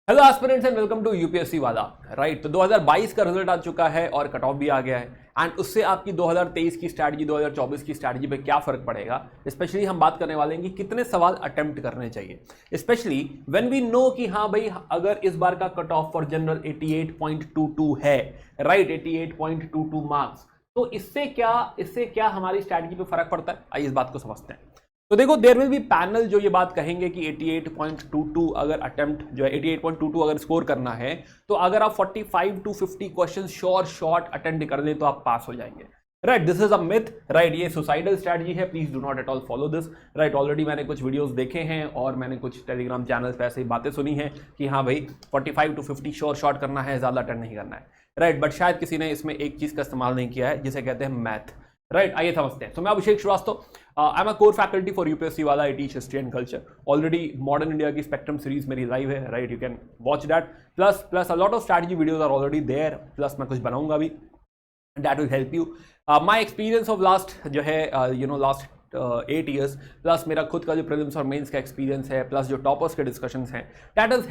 Hello aspirants and welcome to UPSC वाला। Right, तो 2022 का रिजल्ट आ चुका है और कट ऑफ भी आ गया है एंड उससे आपकी 2023 की स्ट्रैटेजी 2024 की स्ट्रैटेजी पे क्या फर्क पड़ेगा। स्पेशली हम बात करने वाले हैं कि कितने सवाल अटेम्प्ट करने चाहिए, स्पेशली व्हेन वी नो कि हाँ भाई अगर इस बार का कट ऑफ फॉर जनरल 88.22 है, राइट 88.22 मार्क्स, तो इससे क्या हमारी स्ट्रैटेजी पे फर्क पड़ता है। आइए इस बात को समझते हैं। तो देखो, देयर विल बी पैनल जो ये बात कहेंगे कि 88.22 अगर अटेम्प्ट जो है 88.22 अगर स्कोर करना है तो अगर आप 45 to 50 क्वेश्चन शॉर्ट अटेम्प्ट कर लें तो आप पास हो जाएंगे। Right, this is a myth. Right, ये सुसाइडल स्ट्रैटेजी है, please do not at all follow this. Right, already मैंने कुछ वीडियोस देखे हैं और मैंने कुछ टेलीग्राम चैनल्स पे ऐसे ही बातें सुनी हैं कि हाँ भाई 45 to 50 शॉर्ट करना है, ज्यादा अटेम्प्ट नहीं करना है। राइट, बट शायद किसी ने इसमें एक चीज का इस्तेमाल नहीं किया है जिसे कहते हैं मैथ। राइट, आइए समझते हैं। तो मैं Abhishek Shrivastava, I am a core faculty for UPSC वाला। I teach history and culture. Already modern India की स्पेक्ट्रम सीरीज मेरी लाइव है। Right, you can watch that. Plus a lot of strategy videos are already there. Plus मैं कुछ बनाऊंगा भी, that will help you. My experience of last जो है last 8 years, plus मेरा खुद का जो प्रीलिम्स और मेंस का एक्सपीरियंस है, प्लस जो टॉपर्स के डिस्कशंस हैं, that has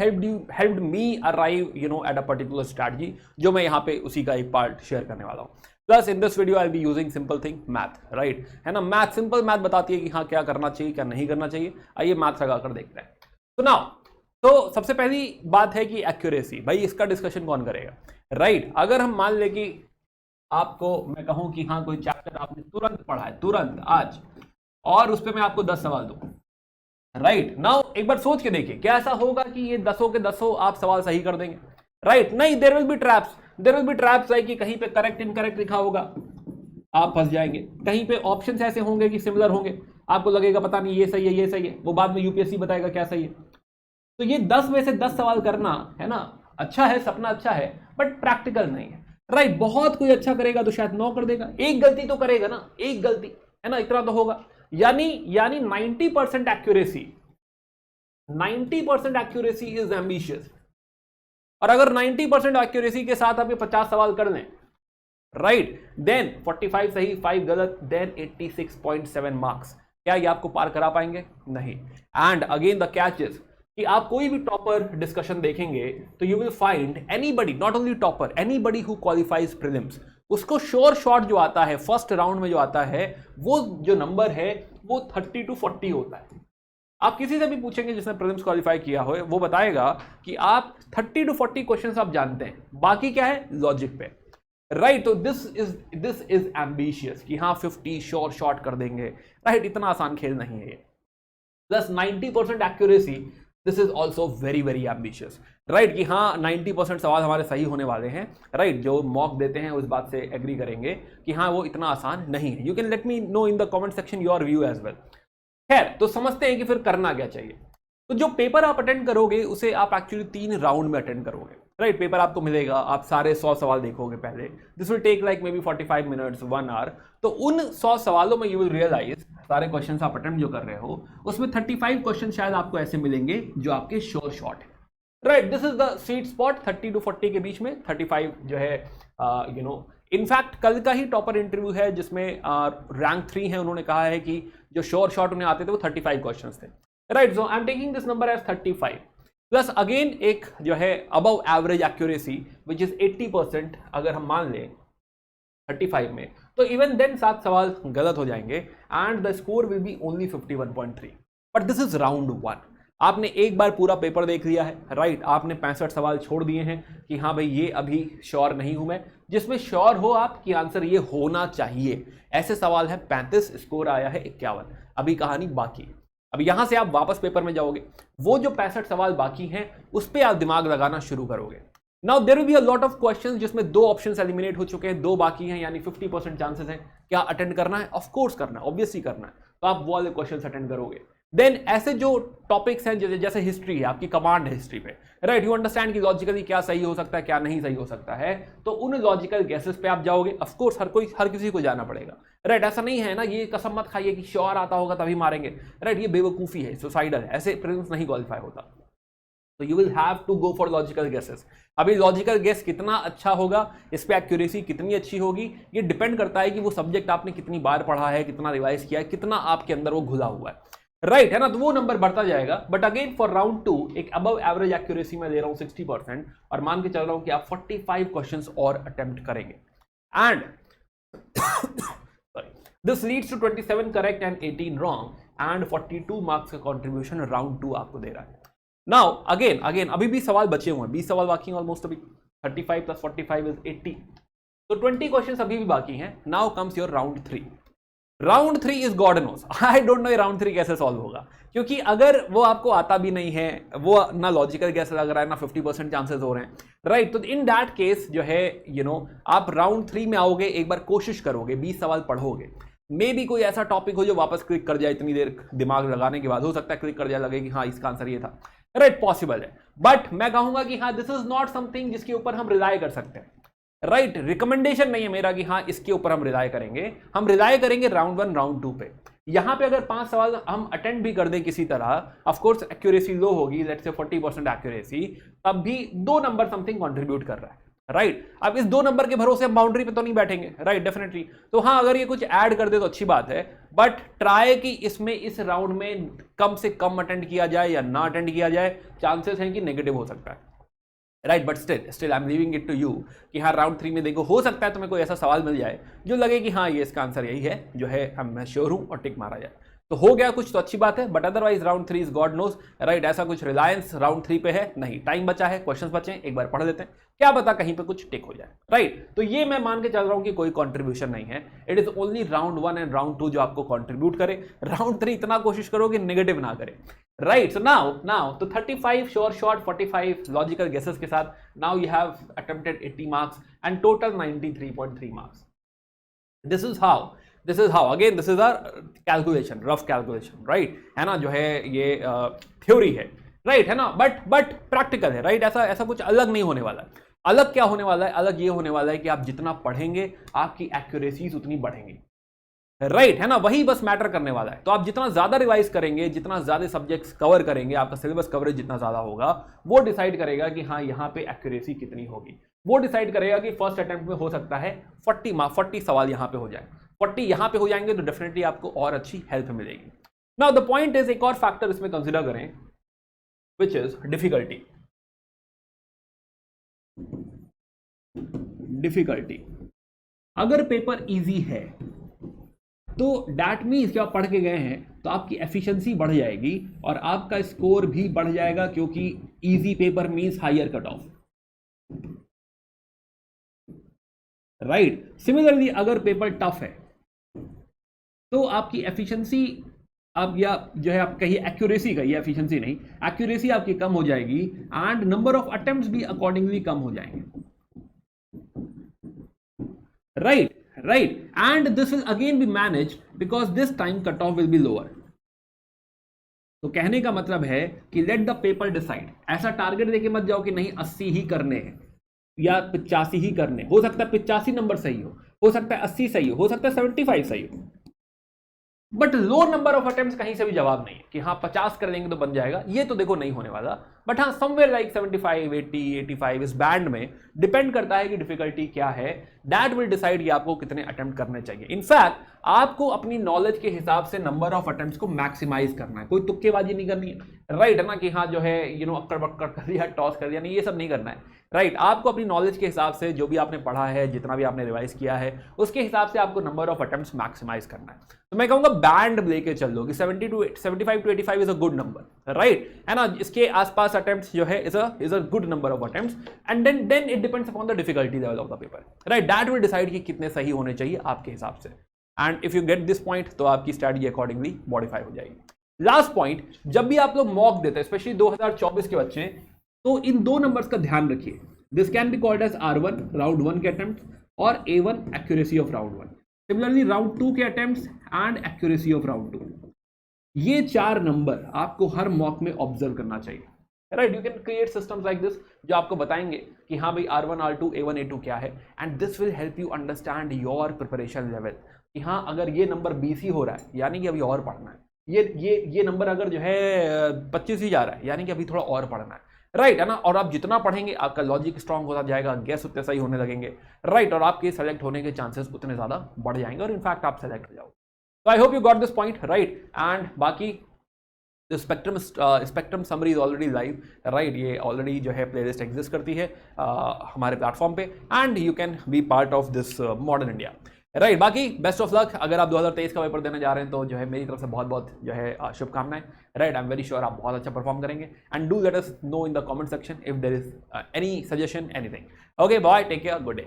helped me arrive at a particular strategy, जो मैं यहाँ पे उसी का एक पार्ट शेयर करने वाला हूँ। Plus in this video I be using simple thing math. Right, है ना, मैथ, सिंपल मैथ बताती है कि हाँ क्या करना चाहिए क्या नहीं करना चाहिए। आइए मैथ लगाकर देखते हैं। तो नाउ, तो सबसे पहली बात है कि एक्यूरेसी। भाई इसका डिस्कशन कौन करेगा। राइट, अगर हम मान ले कि आपको मैं कहूं कि हाँ कोई चैप्टर आपने तुरंत पढ़ा है, तुरंत आज, और उस पर मैं आपको 10 सवाल दूं। राइट, नाउ एक बार सोच के देखिए, क्या ऐसा होगा कि ये 10 के 10 आप सवाल सही कर देंगे। राइट, नहीं, देयर विल बी ट्रैप्स है कि कहीं पे करेक्ट इनकरेक्ट लिखा होगा, आप फंस जाएंगे। कहीं पे ऑप्शंस ऐसे होंगे कि सिमिलर होंगे, आपको लगेगा पता नहीं ये सही है ये सही है, वो बाद में यूपीएससी बताएगा क्या सही है। तो ये 10 में से 10 सवाल करना है ना, अच्छा है, सपना अच्छा है, बट प्रैक्टिकल नहीं है। राइट, बहुत कोई अच्छा करेगा तो शायद 9 कर देगा, एक गलती तो करेगा ना, एक गलती है ना, इतना तो होगा। यानी 90% एक्यूरेसी, 90% एक्यूरेसी इज एम्बिशियस। और अगर 90% एक्यूरेसी के साथ आप ये 50 सवाल कर लें, राइट, देन 45 सही 5 गलत, देन 86.7 मार्क्स। क्या ये आपको पार करा पाएंगे? नहीं। And again the catch is कि आप कोई भी टॉपर डिस्कशन देखेंगे तो you will find anybody, not only topper, anybody who qualifies prelims, उसको श्योर शॉट जो आता है फर्स्ट राउंड में जो आता है, वो जो नंबर है वो 30 to 40 होता है। आप किसी से भी पूछेंगे जिसने प्रीलिम्स क्वालिफाई किया हो, वो बताएगा कि आप 30 to 40 क्वेश्चंस आप जानते हैं, बाकी क्या है लॉजिक पे। राइट, तो दिस इज एम्बिशियस कि हाँ 50 श्योर शॉट कर देंगे। राइट, इतना आसान खेल नहीं है ये। Plus 90% accuracy, this is also very very ambitious. Right, कि हाँ 90% सवाल हमारे सही होने वाले हैं। राइट, जो मॉक देते हैं उस बात से एग्री करेंगे कि हाँ वो इतना आसान नहीं है। You can let me know in the comment section your view as well. खैर, तो समझते हैं कि फिर करना क्या चाहिए। तो जो पेपर आप अटेंड करोगे उसे आप एक्चुअली 3 राउंड में अटेंड करोगे। राइट, पेपर आपको मिलेगा, आप सारे 100 सवाल देखोगे पहले। This will take like maybe 45 minutes 1 hour. तो उन 100 सवालों में यू विल रियलाइज सारे क्वेश्चंस आप अटेम्प्ट जो कर रहे हो उसमें 35 क्वेश्चन शायद आपको ऐसे मिलेंगे जो आपके श्योर शॉट है। Right, this is the sweet spot, 30 to 40 के बीच में 35 जो है इनफैक्ट कल का ही टॉपर इंटरव्यू है जिसमें रैंक 3 है, उन्होंने कहा है कि जो श्योर शॉट उन्हें आते थे वो 35 क्वेश्चन थे। Right, so I am taking this number as 35 plus again एक जो है above average accuracy which is 80%। अगर हम मान लें 35 में, तो इवन देन 7 सवाल गलत हो जाएंगे and the score will be only 51.3। But this is round 1। आपने एक बार पूरा पेपर देख लिया है। राइट, आपने 65 सवाल छोड़ दिए हैं कि हाँ भाई ये अभी श्योर नहीं हूं मैं, जिसमें श्योर हो आप कि आंसर ये होना चाहिए। ऐसे सवाल है 35, स्कोर आया है 51, अभी कहानी बाकी। अब यहां से आप वापस पेपर में जाओगे, वो जो 65 सवाल बाकी हैं उस पर आप दिमाग लगाना शुरू करोगे। Now there will be a lot of questions जिसमें 2 ऑप्शंस एलिमिनेट हो चुके हैं, 2 बाकी हैं, यानी 50% चांसेस हैं। क्या अटेंड करना है? ऑफ कोर्स करना है, ऑब्वियसली करना है। तो आप वो वाले क्वेश्चंस अटेंड करोगे। देन ऐसे जो टॉपिक्स हैं जैसे हिस्ट्री है, आपकी कमांड है हिस्ट्री पे। राइट, यू अंडरस्टैंड कि लॉजिकली क्या सही हो सकता है क्या नहीं सही हो सकता है, तो उन लॉजिकल गेसेस पे आप जाओगे। ऑफ कोर्स हर किसी को जाना पड़ेगा। राइट, ऐसा नहीं है ना, ये कसम मत खाइए कि श्योर आता होगा तभी मारेंगे। राइट, ये बेवकूफ़ी है, सुसाइडल है, ऐसे प्रीलिम्स नहीं क्वालिफाई होता। तो you will have to go for logical guesses. अभी लॉजिकल गेस कितना अच्छा होगा, इस पे एक्यूरेसी कितनी अच्छी होगी, ये डिपेंड करता है कि वो सब्जेक्ट आपने कितनी बार पढ़ा है, कितना रिवाइज किया है, कितना आपके अंदर वो घुला हुआ है। राइट है ना, तो वो नंबर बढ़ता जाएगा। बट अगेन फॉर राउंड 2 एक अबव एवरेज एक्यूरेसी में दे रहा हूं 60%, और मान के चल रहा हूं कि आप 45 क्वेश्चंस और अटेम्प्ट करेंगे, and this leads to 27 correct and 18 wrong, and 42 marks का कंट्रीब्यूशन राउंड 2 आपको दे रहा है। नाउ अगेन अभी भी सवाल बचे हुए हैं, 20 सवाल बाकी हैं ऑलमोस्ट, अभी 35 + 45 = 80, तो 20 क्वेश्चंस अभी भी बाकी हैं। Now comes your round 3। Round 3 is God knows, I don't know ये राउंड 3 कैसे सॉल्व होगा, क्योंकि अगर वो आपको आता भी नहीं है, वो ना लॉजिकल गैस लग रहा है, ना 50% चांसेस हो रहे हैं, राइट, तो इन दैट केस जो है आप राउंड 3 में आओगे, एक बार कोशिश करोगे, 20 सवाल पढ़ोगे, मे भी कोई ऐसा टॉपिक हो जो वापस क्लिक कर जाए, इतनी देर दिमाग लगाने के बाद हो सकता है क्लिक कर जाए, लगे कि हाँ इसका आंसर ये था, राइट, पॉसिबल है। बट मैं कहूंगा कि हाँ दिस इज नॉट समथिंग जिसके ऊपर हम रिलाय कर सकते हैं, राइट, रिकमेंडेशन नहीं है मेरा कि हाँ इसके ऊपर हम रिलाय करेंगे। हम रिलाय करेंगे राउंड 1 राउंड 2 पे। यहां पे अगर 5 सवाल हम अटेंड भी कर दें किसी तरह, ऑफ कोर्स एक्यूरेसी लो होगी, लेट्स से 40% एक्यूरेसी, तब भी 2 नंबर समथिंग कंट्रीब्यूट कर रहा है, राइट। अब इस 2 नंबर के भरोसे हम बाउंड्री पे तो नहीं बैठेंगे, राइट, डेफिनेटली। तो हाँ अगर ये कुछ ऐड कर दे तो अच्छी बात है, बट ट्राई कि इसमें इस राउंड में कम से कम अटेंड किया जाए या ना अटेंड किया जाए, चांसेस हैं कि नेगेटिव हो सकता है, right, but still I am leaving it to you कि हाँ राउंड 3 में देखो, हो सकता है तुम्हें कोई ऐसा सवाल मिल जाए जो लगे कि हाँ ये इसका आंसर यही है, जो है मैं श्योर हूं, और टिक मारा जाए, तो हो गया कुछ तो अच्छी बात है। But otherwise round 3 is God knows, right, ऐसा कुछ रिलायंस राउंड 3 पे है नहीं, टाइम बचा है, क्वेश्चंस बचे हैं, एक बार पढ़ लेते हैं, क्या पता कहीं पे कुछ टिक हो जाए, राइट। तो ये मैं मान के चल रहा हूं कि कोई कंट्रीब्यूशन नहीं है, it is only round 1 and round 2 जो आपको कंट्रीब्यूट करे। राउंड 3 इतना कोशिश करो कि नेगेटिव ना करे, राइट। सो नाउ तो 35 श्योर शॉर्ट, 45 लॉजिकल गेसेस के साथ, now you have attempted 80 marks and total 93.3 marks. This is how again this is our calculation, rough calculation, right, है ना, जो है ये थ्योरी है, राइट, है ना, बट प्रैक्टिकल है, राइट, ऐसा कुछ अलग नहीं होने वाला है। अलग क्या होने वाला है? अलग ये होने वाला है कि आप जितना पढ़ेंगे आपकी एक्यूरेसीज उतनी बढ़ेंगी, राइट, है ना, वही बस मैटर करने वाला है। तो आप जितना ज्यादा रिवाइज करेंगे, जितना ज्यादा सब्जेक्ट्स कवर करेंगे, आपका सिलेबस कवरेज जितना ज्यादा होगा, वो डिसाइड करेगा कि हाँ यहाँ पे एक्यूरेसी कितनी होगी, वो डिसाइड करेगा कि फर्स्ट अटेम्प्ट में हो सकता है 40 सवाल यहाँ पे हो जाए, 40 यहाँ पे हो जाएंगे तो डेफिनेटली आपको और अच्छी हेल्प मिलेगी। नाउ द पॉइंट इज, एक और फैक्टर इसमें कंसिडर करें, विच इज डिफिकल्टी। अगर पेपर इजी है तो दैट मीन्स कि आप पढ़ के गए हैं तो आपकी एफिशिएंसी बढ़ जाएगी और आपका स्कोर भी बढ़ जाएगा, क्योंकि easy paper means higher cut off, right. Similarly अगर पेपर टफ है तो आपकी एफिशिएंसी अब, या जो है आप कहिए एक्यूरेसी कहिए, एफिशिएंसी नहीं, एक्यूरेसी आपकी कम हो जाएगी एंड नंबर ऑफ अटेम्प्ट्स भी अकॉर्डिंगली कम हो जाएंगे, right, and this will again be managed because this time cutoff will be lower। तो कहने का मतलब है कि let the paper decide, ऐसा टारगेट देके मत जाओ कि नहीं 80 ही करने हैं या 85 ही करने, हो सकता है 85 नंबर सही हो सकता है 80 सही हो सकता है 75 सही हो, but low number of attempts कहीं से भी जवाब नहीं है कि हाँ 50 कर लेंगे तो बन जाएगा, ये तो देखो नहीं होने वाला। बट हाँ समवेयर लाइक 75, 80, 85 इस बैंड में डिपेंड करता है कि डिफिकल्टी क्या है, दैट विल डिसाइड कि आपको कितने अटेम्प्ट करने चाहिए। इनफैक्ट आपको अपनी नॉलेज के हिसाब से नंबर ऑफ अटेम्प्ट्स को मैक्सिमाइज करना है, कोई तुक्केबाजी नहीं करनी है, राइट, है ना, कि हाँ जो है अक्कड़ बक्कड़ कर दिया, टॉस कर दिया, नहीं, ये सब नहीं करना है, राइट। आपको अपनी नॉलेज के हिसाब से जो भी आपने पढ़ा है, जितना भी आपने रिवाइज किया है, उसके हिसाब से आपको नंबर ऑफ अटेम्प्ट्स मैक्सिमाइज करना है। तो मैं कहूंगा बैंड लेके चल लो कि 75 to 85 is a good number, right, है ना, इसके आसपास अटेम्प्ट्स जो है is a good number of attempts, and then it depends upon the difficulty level of the paper, right, that will decide कि कितने सही होने चाहिए आपके हिसाब से, and if you get this point तो आपकी स्ट्रैटेजी अकॉर्डिंगली मॉडिफाई हो जाएगी। लास्ट पॉइंट, जब भी आप लोग मॉक देते हैं, स्पेशली 2024 के बच्चे, तो इन 2 नंबर्स का ध्यान रखिए। This can be called as R1 round 1 के अटेम्प्ट और A1 accuracy of round 1, similarly round 2 के attempts and accuracy of round 2। ये 4 नंबर आपको हर मॉक में ऑब्जर्व करना चाहिए, right. You can create systems like this जो आपको बताएंगे कि हाँ भाई R1 R2 A1 A2 क्या है, and this will help you understand your preparation level कि हाँ अगर ये नंबर 20 ही हो रहा है यानी कि अभी और पढ़ना है, ये नंबर अगर जो है 25 ही जा रहा है यानी कि अभी थोड़ा और पढ़ना है, राइट, है ना। और आप जितना पढ़ेंगे आपका लॉजिक स्ट्रांग होता जाएगा, गेस उतने सही होने लगेंगे, राइट, और आपके सेलेक्ट होने के चांसेस उतने ज्यादा बढ़ जाएंगे और इनफैक्ट आप सेलेक्ट हो जाओगे। तो I hope you got this point, right, and बाकी तो spectrum summary is already live, right, ये ऑलरेडी जो है प्लेलिस्ट एग्जिस्ट करती है हमारे प्लेटफॉर्म पे, and you can be part of this modern India, right. बाकी बेस्ट ऑफ लक, अगर आप 2023 का पेपर देने जा रहे हैं तो जो है मेरी तरफ से बहुत बहुत जो है शुभकामनाएं, राइट। आई एम वेरी श्योर आप बहुत अच्छा परफॉर्म करेंगे, and do let us know in the comment section if there is any suggestion, anything. Okay, bye, take care, good day.